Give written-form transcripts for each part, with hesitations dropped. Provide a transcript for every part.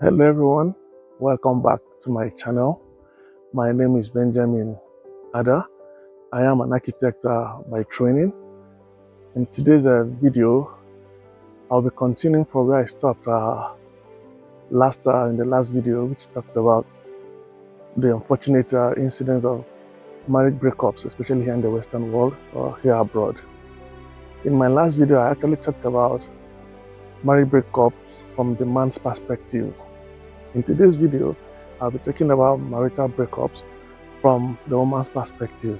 Hello everyone, welcome back to my channel. My name is Benjamin Ada. I am an architect by training. In today's video, I'll be continuing from where I stopped in the last video, which talked about the unfortunate incidents of marriage breakups, especially here in the Western world or here abroad. In my last video, I actually talked about marriage breakups from the man's perspective. In today's video, I'll be talking about marital breakups from the woman's perspective.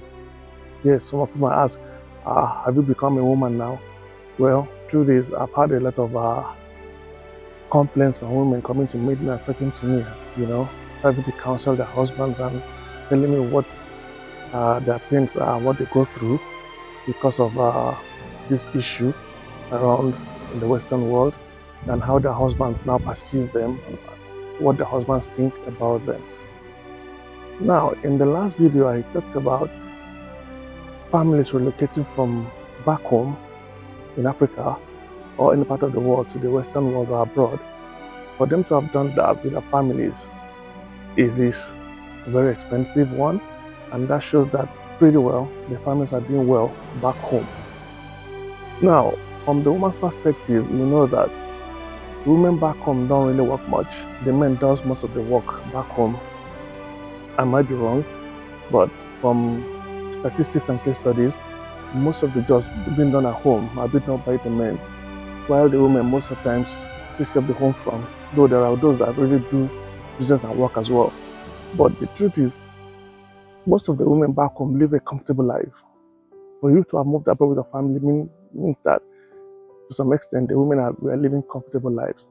Yes, some of you might ask, have you become a woman now? Well, through this, I've had a lot of complaints from women coming to meet me and talking to me, having to counsel their husbands and telling me what their pains are, what they go through because of this issue around in the Western world and how their husbands now perceive them, what their husbands think about them. Now, in the last video, I talked about families relocating from back home in Africa or any part of the world to the Western world or abroad. For them to have done that with their families, it is a very expensive one, and that shows that pretty well the families are doing well back home. Now, from the woman's perspective, you know that women back home don't really work much. The men does most of the work back home. I might be wrong, but from statistics and case studies, most of the jobs being done at home are being done by the men, while the women most of the times take care of the home front, though there are those that really do business and work as well. But the truth is, most of the women back home live a comfortable life. For you to have moved abroad with your family means that to some extent the women are living comfortable lives.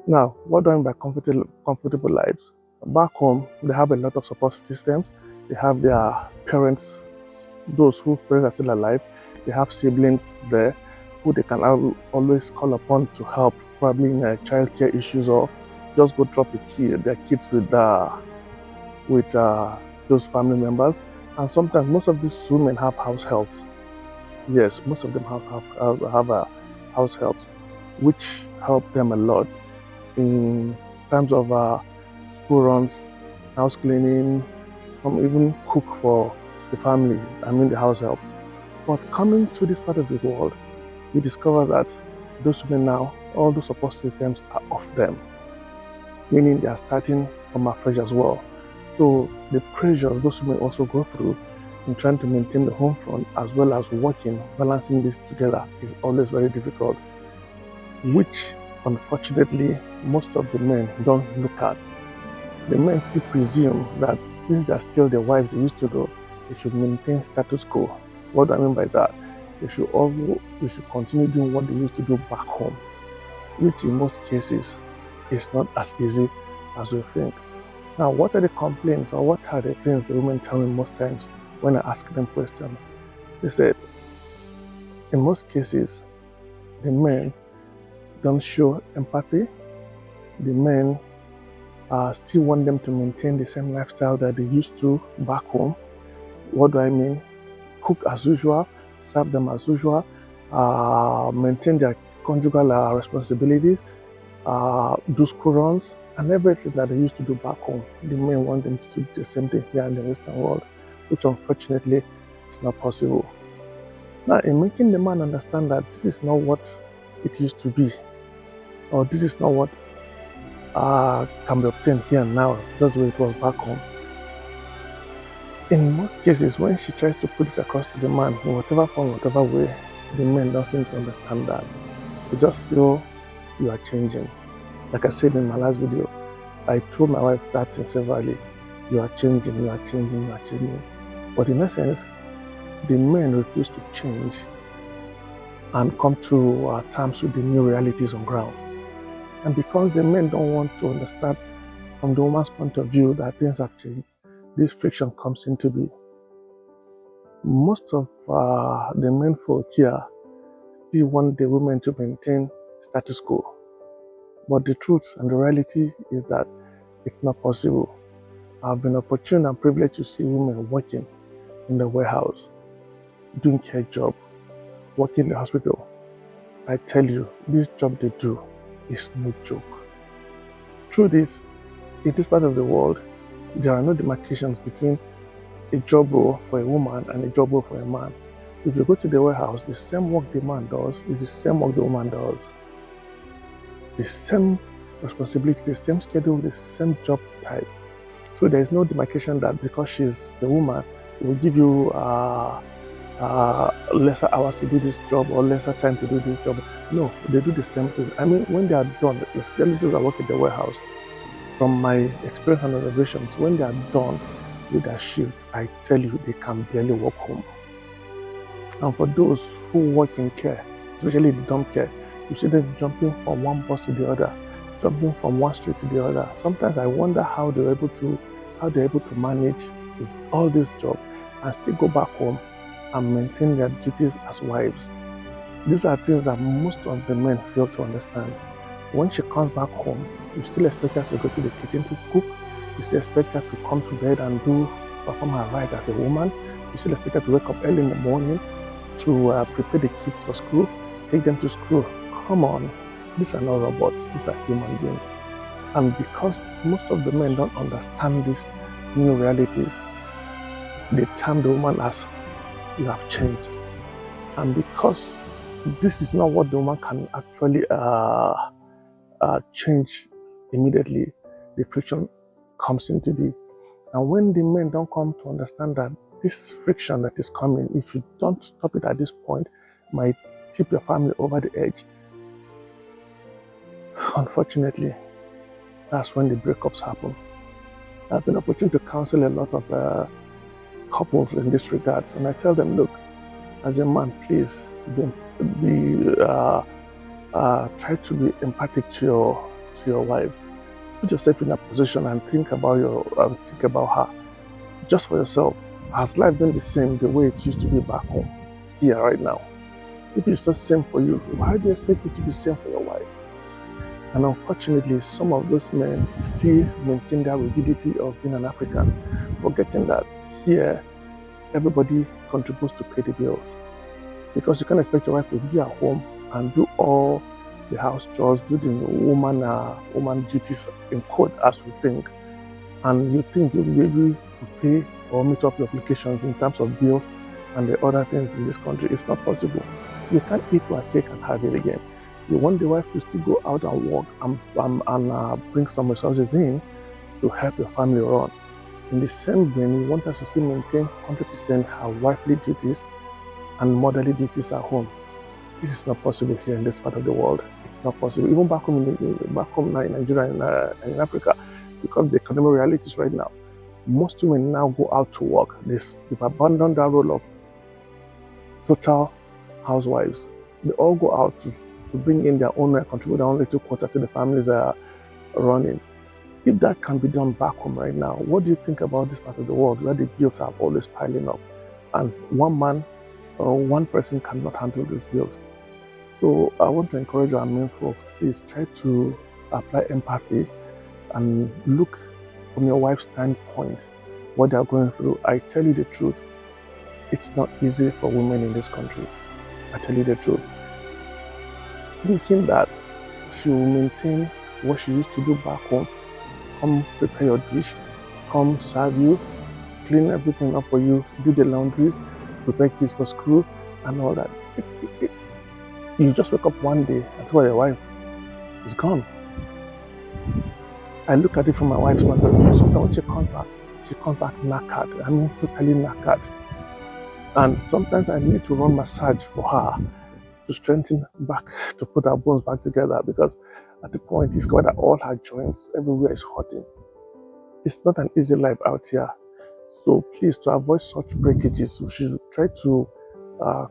Now, what do I mean by comfortable lives? Back home, they have a lot of support systems. They have their parents, those whose parents are still alive. They have siblings there who they can always call upon to help, probably in childcare issues, or just go drop their kids with those family members. And sometimes most of these women have house helps. Yes, most of them have house helps, which help them a lot in terms of school runs, house cleaning, some even cook for the family, the house help. But coming to this part of the world, we discover that those women now, all those support systems are off them, meaning they are starting from afresh as well. So the pressures those women also go through in trying to maintain the home front as well as working, balancing this together is always very difficult, which unfortunately most of the men don't look at. The men still presume that since they're still the wives they used to do, they should maintain status quo. What do I mean by that? They should continue doing what they used to do back home, which in most cases is not as easy as we think. Now, what are the complaints or what are the things the women tell me most times when I ask them questions? They said, in most cases, the men don't show empathy. The men still want them to maintain the same lifestyle that they used to back home. What do I mean? Cook as usual, serve them as usual, maintain their conjugal responsibilities, do school runs, and everything that they used to do back home. The men want them to do the same thing here in the Western world, which unfortunately is not possible. Now, in making the man understand that this is not what it used to be, or this is not what can be obtained here and now, just the way it was back home. In most cases, when she tries to put this across to the man in whatever form, whatever way, the men don't seem to understand that. They just feel you are changing. Like I said in my last video, I told my wife that severally, you are changing, you are changing, you are changing. But in essence, the men refuse to change and come to terms with the new realities on ground. And because the men don't want to understand from the woman's point of view that things have changed, this friction comes into being. Most of the men folk here still want the women to maintain status quo. But the truth and the reality is that it's not possible. I've been opportune and privileged to see women working in the warehouse, doing care job, working in the hospital. I tell you, this job they do is no joke. Through this, in this part of the world, there are no demarcations between a job role for a woman and a job role for a man. If you go to the warehouse, the same work the man does is the same work the woman does. The same responsibility, the same schedule, the same job type. So there is no demarcation that because she's the woman, it will give you lesser hours to do this job or lesser time to do this job. No, they do the same thing. I mean, when they are done, especially those that work in the warehouse, from my experience and observations, when they are done with their shift, I tell you, they can barely walk home. And for those who work in care, especially the dumb care, you see them jumping from one bus to the other, jumping from one street to the other. Sometimes I wonder how they're able to manage with all this job and still go back home and maintain their duties as wives. These are things that most of the men fail to understand. When she comes back home, you still expect her to go to the kitchen to cook. You still expect her to come to bed and perform her right as a woman. You still expect her to wake up early in the morning to prepare the kids for school, take them to school. Come on, these are not robots, these are human beings. And because most of the men don't understand these new realities, they term the woman as you have changed. And because this is not what the woman can actually change immediately, the friction comes into be. And when the men don't come to understand that this friction that is coming, if you don't stop it at this point, might tip your family over the edge. Unfortunately, that's when the breakups happen. I've been opportunity to counsel a lot of couples in this regards, and I tell them, look, as a man, please try to be empathic to your wife. Put yourself in a position and think about her. Just for yourself, has life been the same the way it used to be back home, here right now? If it's not the same for you, why do you expect it to be the same for your wife? And unfortunately, some of those men still maintain their rigidity of being an African, forgetting that here, everybody contributes to pay the bills. Because you can't expect your wife to be at home and do all the house chores, do the woman duties in quote as we think, and you think you'll be able to pay or meet up your obligations in terms of bills and the other things in this country. It's not possible. You can't eat your cake and have it again. You want the wife to still go out and work and bring some resources in to help your family run. In the same vein, you want us to still maintain 100% her wifely duties and motherly duties at home. This is not possible here in this part of the world. It's not possible. Even back home now in Nigeria and in Africa, because the economic realities right now, most women now go out to work. They've abandoned that role of total housewives. They all go out to bring in their own, contribute their own little quota to the families running. If that can be done back home right now, what do you think about this part of the world where the bills are always piling up and one man or one person cannot handle these bills? So I want to encourage our men folks, please try to apply empathy and look from your wife's standpoint what they are going through. I tell you the truth, it's not easy for women in this country. I tell you the truth. Thinking that she will maintain what she used to do back home, come prepare your dish, come serve you, clean everything up for you, do the laundries, prepare kids for school and all that. You just wake up one day and see your wife is gone. I look at it from my wife's point of view. Sometimes when she comes back knackered. I mean, totally knackered. And sometimes I need to run massage for her to strengthen back, to put her bones back together, because at the point it's got that all her joints everywhere is hurting. It's not an easy life out here. So please, to avoid such breakages, we should try to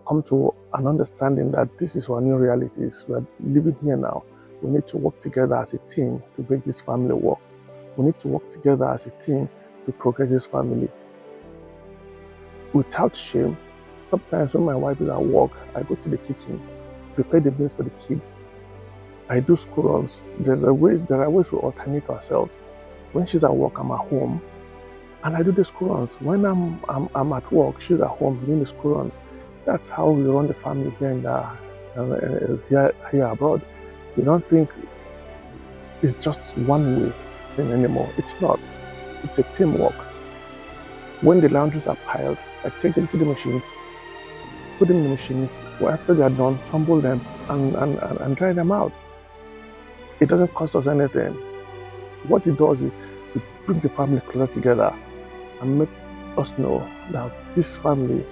come to an understanding that this is our new realities. We are living here now. We need to work together as a team to make this family work. We need to work together as a team to progress this family. Without shame, sometimes when my wife is at work, I go to the kitchen, prepare the meals for the kids. I do school runs. There are ways to alternate ourselves. When she's at work, I'm at home, and I do the school runs. When I'm at work, she's at home doing the school runs. That's how we run the family here here abroad. You don't think is just one way thing anymore. It's not. It's a teamwork. When the laundries are piled, I take them to the machines, put them in the machines. Well, after they are done, tumble them and dry them out. It doesn't cost us anything. What it does is it brings the family closer together and make us know that this family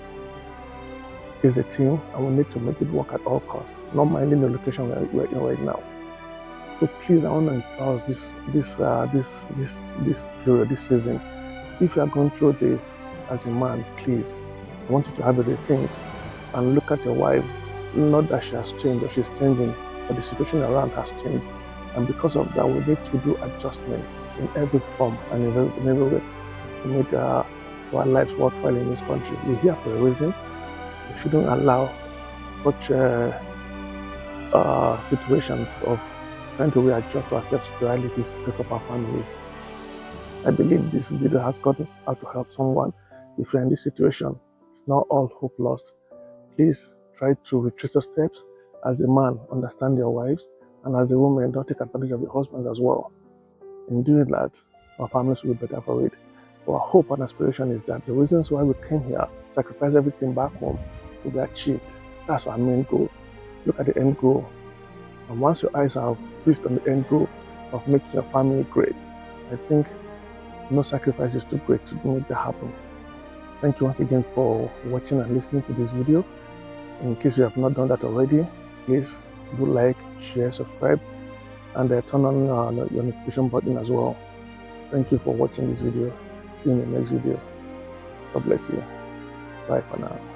is a team and we need to make it work at all costs, not minding the location we're in right now. So please, I want to empower this period, this season. If you are going through this as a man, please, I want you to have a rethink and look at your wife. Not that she has changed or she's changing, but the situation around has changed. And because of that, we need to do adjustments in every form and in every way to make our lives worthwhile in this country. We're here for a reason. We shouldn't allow such situations of trying to readjust ourselves to realities break up our families. I believe this video has gotten out to help someone. If you're in this situation, it's not all hope lost. Please try to retrace your steps. As a man, understand your wives, and as a woman, don't take advantage of your husbands as well. In doing that, our families will be better for it. Our hope and aspiration is that the reasons why we came here, sacrifice everything back home, will be achieved. That's our main goal. Look at the end goal. And once your eyes are fixed on the end goal of making your family great, I think no sacrifice is too great to make that happen. Thank you once again for watching and listening to this video. In case you have not done that already, please do like, share, subscribe, and turn on your notification button as well. Thank you for watching this video. See you in the next video. God bless you. Bye for now.